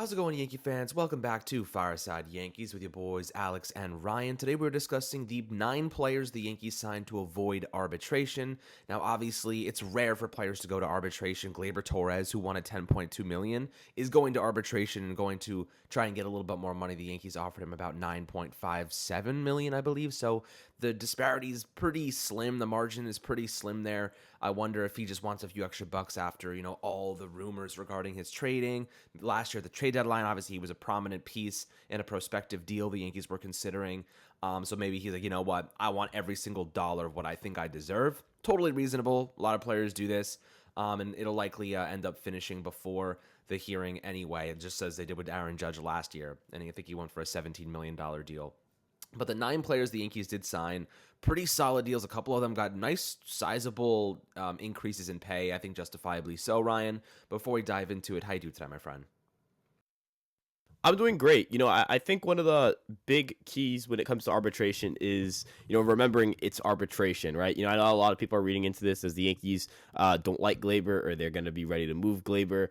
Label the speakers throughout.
Speaker 1: How's it going, Yankee fans? Welcome back to Fireside Yankees with your boys Alex and Ryan. Today we're discussing the 9 players the Yankees signed to avoid arbitration. Now, obviously, it's rare for players to go to arbitration. Gleyber Torres, who wanted $10.2 million, is going to arbitration and going to try and get a little bit more money. The Yankees offered him about $9.57 million, I believe. So the disparity is pretty slim. The margin is pretty slim there. I wonder if he just wants a few extra bucks after, all the rumors regarding his trading. Last year, the trade deadline, obviously, he was a prominent piece in a prospective deal the Yankees were considering. So maybe he's like, you know what? I want every single dollar of what I think I deserve. Totally reasonable. A lot of players do this. And it'll likely end up finishing before the hearing anyway. It just says they did with Aaron Judge last year. And I think he went for a $17 million deal. But the 9 players the Yankees did sign, pretty solid deals. A couple of them got nice, sizable increases in pay, I think justifiably so. Ryan, before we dive into it, how you do today, my friend?
Speaker 2: I'm doing great. I think one of the big keys when it comes to arbitration is, remembering it's arbitration, right? I know a lot of people are reading into this as the Yankees don't like Gleyber or they're going to be ready to move Gleyber.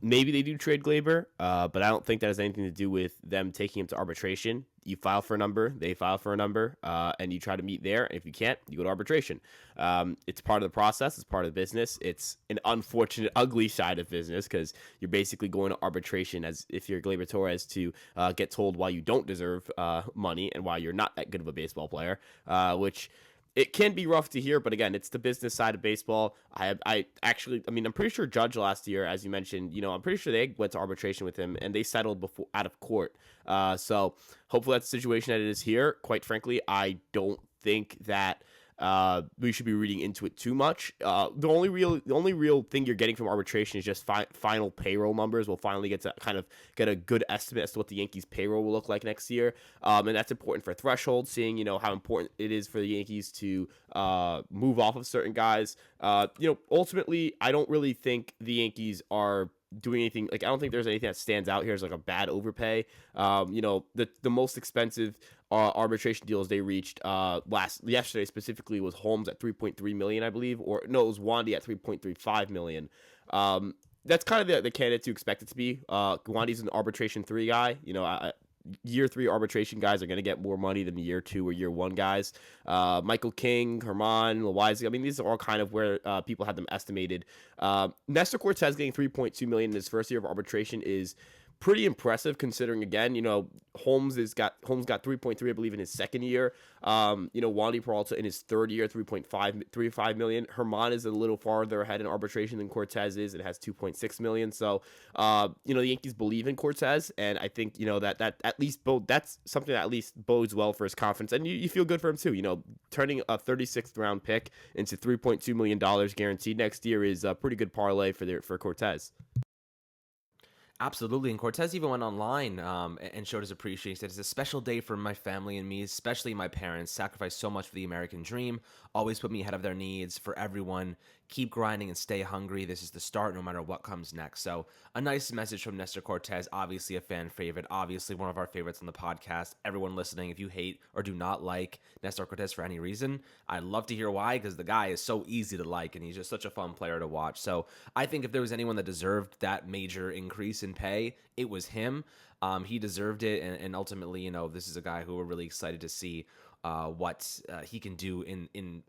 Speaker 2: Maybe they do trade Gleyber, but I don't think that has anything to do with them taking him to arbitration. You file for a number, they file for a number, and you try to meet there. And if you can't, you go to arbitration. It's part of the process. It's part of the business. It's an unfortunate, ugly side of business because you're basically going to arbitration as if you're Gleyber Torres to get told why you don't deserve money and why you're not that good of a baseball player, which it can be rough to hear, but again, it's the business side of baseball. I'm pretty sure Judge last year, as you mentioned, I'm pretty sure they went to arbitration with him and they settled before out of court. So hopefully that's the situation that it is here. Quite frankly, I don't think that we should be reading into it too much. The only real thing you're getting from arbitration is just final payroll numbers. We'll finally get to kind of get a good estimate as to what the Yankees payroll will look like next year, and that's important for threshold, seeing how important it is for the Yankees to move off of certain guys. Ultimately, I don't really think the Yankees are doing anything. Like, I don't think there's anything that stands out here as like a bad overpay. The most expensive arbitration deals they reached yesterday specifically was Holmes at $3.3 million, I believe, or no, it was Wandy at $3.35 million. That's kind of the candidates you expect it to be. Wandy's an arbitration 3 guy. Year 3 arbitration guys are going to get more money than the year 2 or year 1 guys. Michael King, Herman, Loizaga, I mean, these are all kind of where people had them estimated. Nestor Cortez getting $3.2 million in his first year of arbitration is pretty impressive, considering, again, Holmes got 3.3, I believe, in his second year. Wandy Peralta in his third year, 3.5 million. Herman is a little farther ahead in arbitration than Cortez is. It has 2.6 million. So, the Yankees believe in Cortez, and I think, that at least that's something that at least bodes well for his confidence. And you feel good for him too. Turning a 36th round pick into $3.2 million guaranteed next year is a pretty good parlay for Cortez.
Speaker 1: Absolutely, and Cortez even went online and showed his appreciation. He said, "It's a special day for my family and me, especially my parents. Sacrificed so much for the American dream. Always put me ahead of their needs. For everyone, keep grinding and stay hungry. This is the start, no matter what comes next." So a nice message from Nestor Cortez. Obviously a fan favorite. Obviously one of our favorites on the podcast. Everyone listening, if you hate or do not like Nestor Cortez for any reason, I'd love to hear why, because the guy is so easy to like and he's just such a fun player to watch. So I think if there was anyone that deserved that major increase in pay, it was him. He deserved it, and ultimately, this is a guy who we're really excited to see what he can do in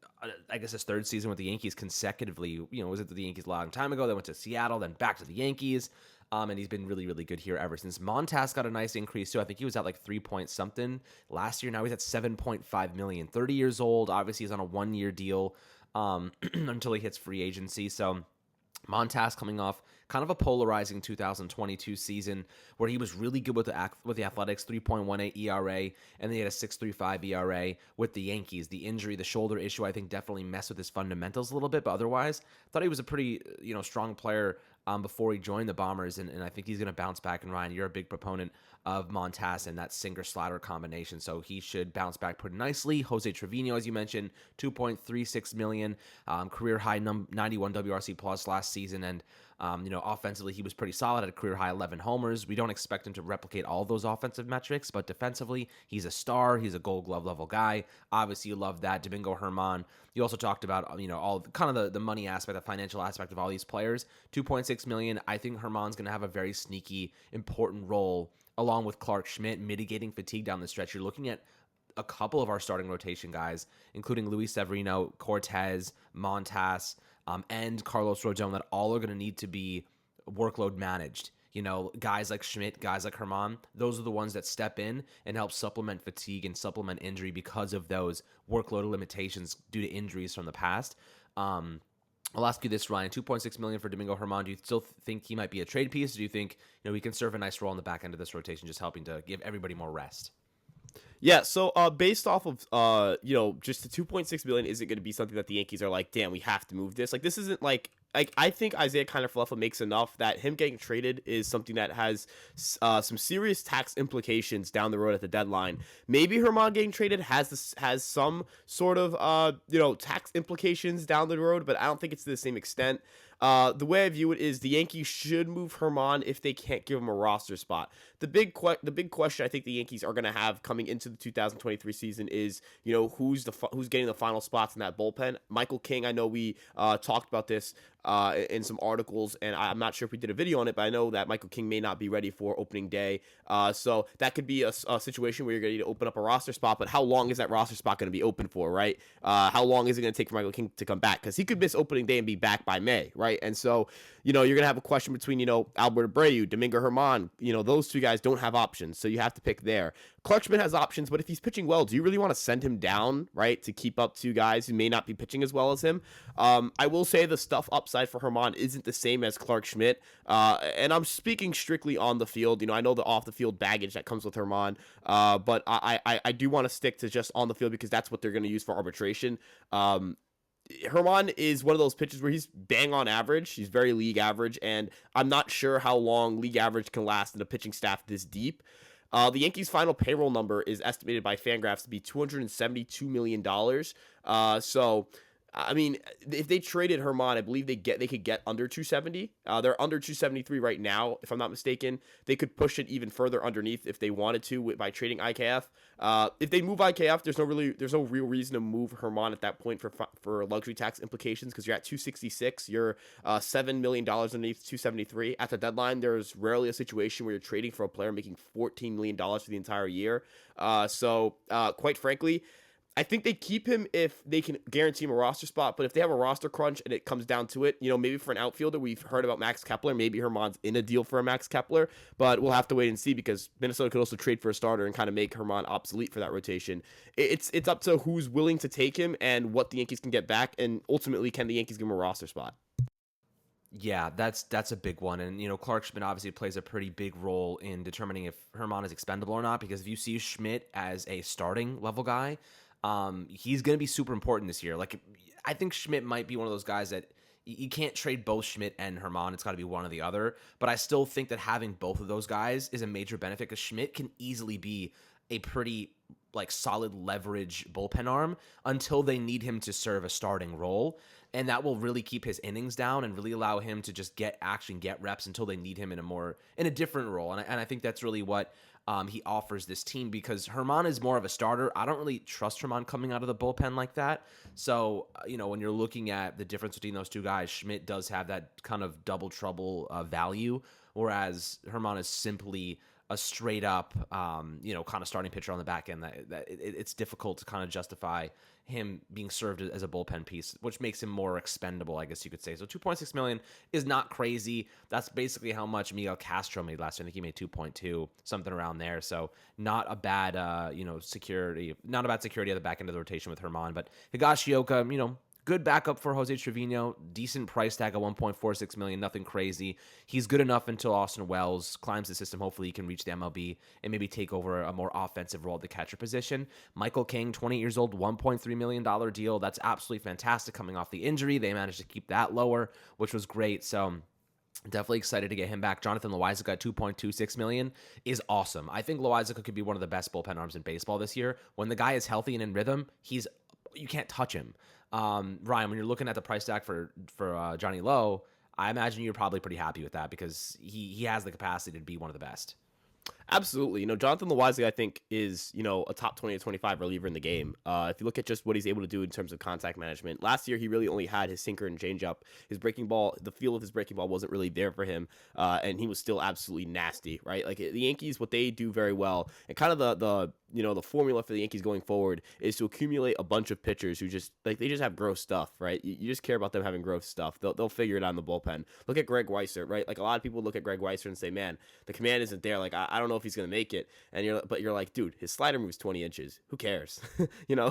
Speaker 1: I guess his third season with the Yankees consecutively. Was it the Yankees a long time ago? They went to Seattle, then back to the Yankees. And he's been really, really good here ever since. Montas got a nice increase too. I think he was at like 3 point something last year. Now he's at 7.5 million. 30 years old. Obviously, he's on a 1-year deal until he hits free agency. So Montas coming off kind of a polarizing 2022 season where he was really good with the Athletics, 3.18 ERA, and then he had a 6.35 ERA with the Yankees. The injury, the shoulder issue, I think definitely messed with his fundamentals a little bit, but otherwise, I thought he was a pretty strong player before he joined the Bombers, and I think he's going to bounce back. And Ryan, you're a big proponent of Montas and that Singer-Slater combination, so he should bounce back pretty nicely. Jose Trevino, as you mentioned, $2.36 million, career high 91 WRC plus last season, and Offensively, he was pretty solid at a career high 11 homers. We don't expect him to replicate all those offensive metrics, but defensively, he's a star. He's a Gold Glove level guy. Obviously, you love that. Domingo Herman. You also talked about all kind of the money aspect, the financial aspect of all these players. 2.6 million. I think Herman's going to have a very sneaky, important role along with Clark Schmidt, mitigating fatigue down the stretch. You're looking at a couple of our starting rotation guys, including Luis Severino, Cortez, Montas, and Carlos Rodon, that all are going to need to be workload managed. Guys like Schmidt, guys like Herman, those are the ones that step in and help supplement fatigue and supplement injury because of those workload limitations due to injuries from the past. I'll ask you this, Ryan. 2.6 million for Domingo Herman. Do you still think he might be a trade piece? Or do you think he can serve a nice role in the back end of this rotation, just helping to give everybody more rest?
Speaker 2: Yeah, so based off of just the 2.6 billion isn't going to be something that the Yankees are like, damn, we have to move this. Like this isn't like I think Isaiah Kiner-Falefa makes enough that him getting traded is something that has some serious tax implications down the road at the deadline. Maybe Herman getting traded has some sort of tax implications down the road, but I don't think it's to the same extent. The way I view it is the Yankees should move Herman if they can't give him a roster spot. The big question I think the Yankees are going to have coming into the 2023 season is who's getting the final spots in that bullpen. Michael King, I know we talked about this in some articles, and I'm not sure if we did a video on it, but I know that Michael King may not be ready for opening day. So that could be a situation where you're going to need to open up a roster spot, but how long is that roster spot going to be open for, right? How long is it going to take for Michael King to come back? Because he could miss opening day and be back by May, right? And so, you're going to have a question between, Albert Abreu, Domingo Herman, those two guys don't have options, so you have to pick there. Clark Schmidt has options, but if he's pitching well, do you really want to send him down, right, to keep up two guys who may not be pitching as well as him? I will say the stuff upside for Herman isn't the same as Clark Schmidt, and I'm speaking strictly on the field. I know the off-the-field baggage that comes with Herman, but I do want to stick to just on the field because that's what they're going to use for arbitration. Herman is one of those pitchers where he's bang on average. He's very league average, and I'm not sure how long league average can last in a pitching staff this deep. The Yankees' final payroll number is estimated by Fangraphs to be $272 million. So, I mean, if they traded Herman, I believe they could get under 270. They're under 273 right now, if I'm not mistaken. They could push it even further underneath if they wanted to by trading IKF. If they move IKF, there's no real reason to move Herman at that point for luxury tax implications because you're at 266. You're $7 million underneath 273 at the deadline. There's rarely a situation where you're trading for a player making $14 million for the entire year. So quite frankly, I think they keep him if they can guarantee him a roster spot, but if they have a roster crunch and it comes down to it, maybe for an outfielder, we've heard about Max Kepler. Maybe Herman's in a deal for a Max Kepler, but we'll have to wait and see because Minnesota could also trade for a starter and kind of make Herman obsolete for that rotation. It's up to who's willing to take him and what the Yankees can get back, and ultimately, can the Yankees give him a roster spot?
Speaker 1: Yeah, that's a big one. And, Clark Schmidt obviously plays a pretty big role in determining if Herman is expendable or not, because if you see Schmidt as a starting level guy, he's going to be super important this year. Like, I think Schmidt might be one of those guys that you can't trade both Schmidt and Herman. It's got to be one or the other. But I still think that having both of those guys is a major benefit because Schmidt can easily be a pretty solid leverage bullpen arm until they need him to serve a starting role. And that will really keep his innings down and really allow him to just get action, get reps until they need him in a different role. And I think that's really what he offers this team because Herman is more of a starter. I don't really trust Herman coming out of the bullpen like that. So, when you're looking at the difference between those two guys, Schmidt does have that kind of double trouble value, whereas Herman is simply a straight up, kind of starting pitcher on the back end. It's difficult to kind of justify him being served as a bullpen piece, which makes him more expendable, I guess you could say. So 2.6 million is not crazy. That's basically how much Miguel Castro made last year. I think he made 2.2, something around there. So not a bad, security at the back end of the rotation with Herman. But Higashioka, good backup for Jose Trevino. Decent price tag at 1.46 million. Nothing crazy. He's good enough until Austin Wells climbs the system. Hopefully, he can reach the MLB and maybe take over a more offensive role at the catcher position. Michael King, 20 years old, $1.3 million deal. That's absolutely fantastic coming off the injury. They managed to keep that lower, which was great. So definitely excited to get him back. Jonathan Loizaga at $2.26 million is awesome. I think Loizaga could be one of the best bullpen arms in baseball this year. When the guy is healthy and in rhythm, you can't touch him. Ryan, when you're looking at the price tag for Johnny Lowe, I imagine you're probably pretty happy with that because he has the capacity to be one of the best.
Speaker 2: Absolutely. Jonathan Loaisiga, I think, is, a top 20 to 25 reliever in the game. If you look at just what he's able to do in terms of contact management, last year he really only had his sinker and changeup. His breaking ball, the feel of his breaking ball wasn't really there for him, and he was still absolutely nasty, right? Like the Yankees, what they do very well, and kind of the formula for the Yankees going forward is to accumulate a bunch of pitchers who just like they just have gross stuff, right? You just care about them having gross stuff. They'll figure it out in the bullpen. Look at Greg Weiser, right? Like a lot of people look at Greg Weiser and say, man, the command isn't there. Like I don't know if he's gonna make it. And you're like, dude, his slider moves 20 inches. Who cares?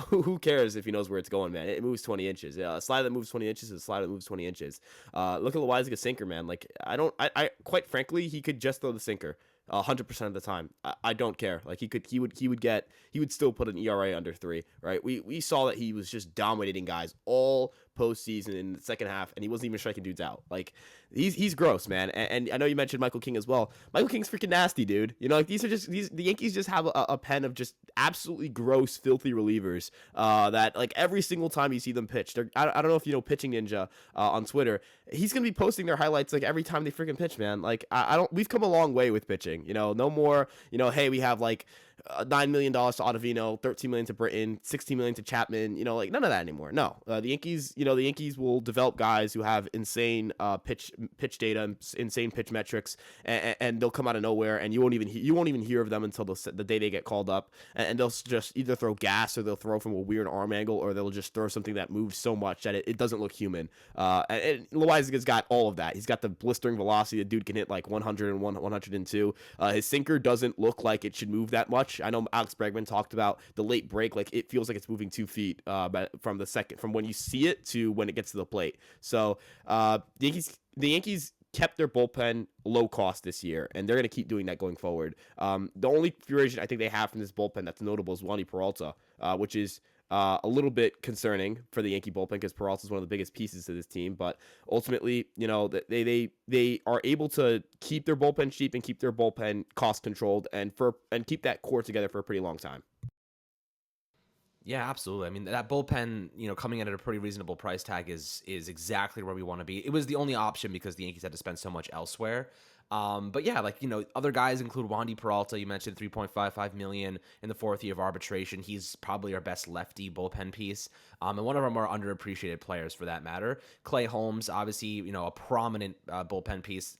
Speaker 2: Who cares if he knows where it's going, man? It moves 20 inches. A slider that moves 20 inches is a slider that moves 20 inches. Look at Loaizaga sinker, man. Like I quite frankly, he could just throw the sinker 100% of the time. I don't care. Like he would still put an ERA under 3, right? We saw that he was just dominating guys all postseason in the second half, and he wasn't even striking dudes out. Like he's gross, man. And I know you mentioned Michael King as well. Michael King's freaking nasty, dude. Like the Yankees just have a pen of just absolutely gross, filthy relievers. That like every single time you see them pitch, I don't know if you know Pitching Ninja on Twitter. He's gonna be posting their highlights like every time they freaking pitch, man. Like I don't. We've come a long way with pitching. No more. Hey, we have like $9 million to Ottavino, $13 million to Britton, $16 million to Chapman. Like none of that anymore. No, the Yankees. The Yankees will develop guys who have insane pitch data, insane pitch metrics, and they'll come out of nowhere, and you won't even hear of them until the day they get called up, and they'll just either throw gas or they'll throw from a weird arm angle, or they'll just throw something that moves so much that it doesn't look human. And Loaiza's got all of that. He's got the blistering velocity. The dude can hit like 101, 102. His sinker doesn't look like it should move that much. I know Alex Bregman talked about the late break, like it feels like it's moving 2 feet from when you see it to when it gets to the plate. So the Yankees kept their bullpen low cost this year, and they're going to keep doing that going forward. The only free agent I think they have from this bullpen that's notable is Wandy Peralta, which is a little bit concerning for the Yankee bullpen because Peralta is one of the biggest pieces to this team. But ultimately, they are able to keep their bullpen cheap and keep their bullpen cost controlled and keep that core together for a pretty long time.
Speaker 1: Yeah, absolutely. I mean, that bullpen, coming in at a pretty reasonable price tag is exactly where we want to be. It was the only option because the Yankees had to spend so much elsewhere. But yeah, other guys include Wandy Peralta. You mentioned $3.55 million in the 4th year of arbitration. He's probably our best lefty bullpen piece, and one of our more underappreciated players for that matter. Clay Holmes, obviously, a prominent bullpen piece,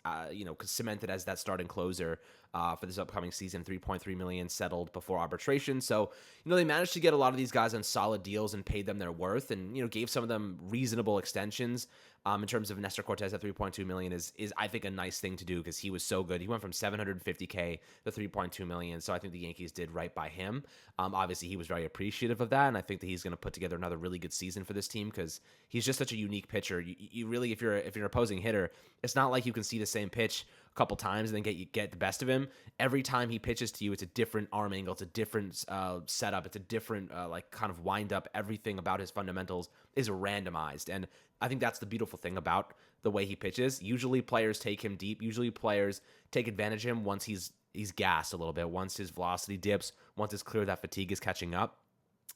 Speaker 1: cemented as that starting closer for this upcoming season. $3.3 million settled before arbitration. So, they managed to get a lot of these guys on solid deals and paid them their worth, and gave some of them reasonable extensions. In terms of Nestor Cortez at $3.2 million is I think a nice thing to do because he was so good. He went from $750K to $3.2 million, so I think the Yankees did right by him. Obviously, he was very appreciative of that, and I think that he's going to put together another really good season for this team because he's just such a unique pitcher. You really, if you're an opposing hitter, it's not like you can see the same pitch a couple times and then get the best of him. Every time he pitches to you, it's a different arm angle, it's a different setup, it's a different kind of wind up. Everything about his fundamentals is randomized, and I think that's the beautiful thing about the way he pitches. Usually players take him deep. Usually players take advantage of him once he's gassed a little bit, once his velocity dips, once it's clear that fatigue is catching up,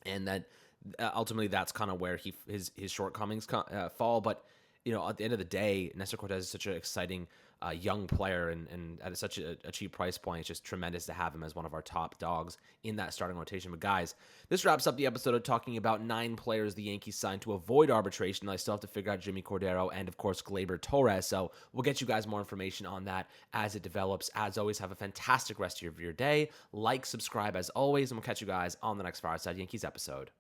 Speaker 1: and that ultimately that's kind of where his shortcomings fall. But at the end of the day, Nestor Cortez is such an exciting young player, and at such a cheap price point, it's just tremendous to have him as one of our top dogs in that starting rotation. But guys, this wraps up the episode of talking about 9 players the Yankees signed to avoid arbitration. I still have to figure out Jimmy Cordero and, of course, Gleyber Torres. So we'll get you guys more information on that as it develops. As always, have a fantastic rest of your day. Like, subscribe as always, and we'll catch you guys on the next Fireside Yankees episode.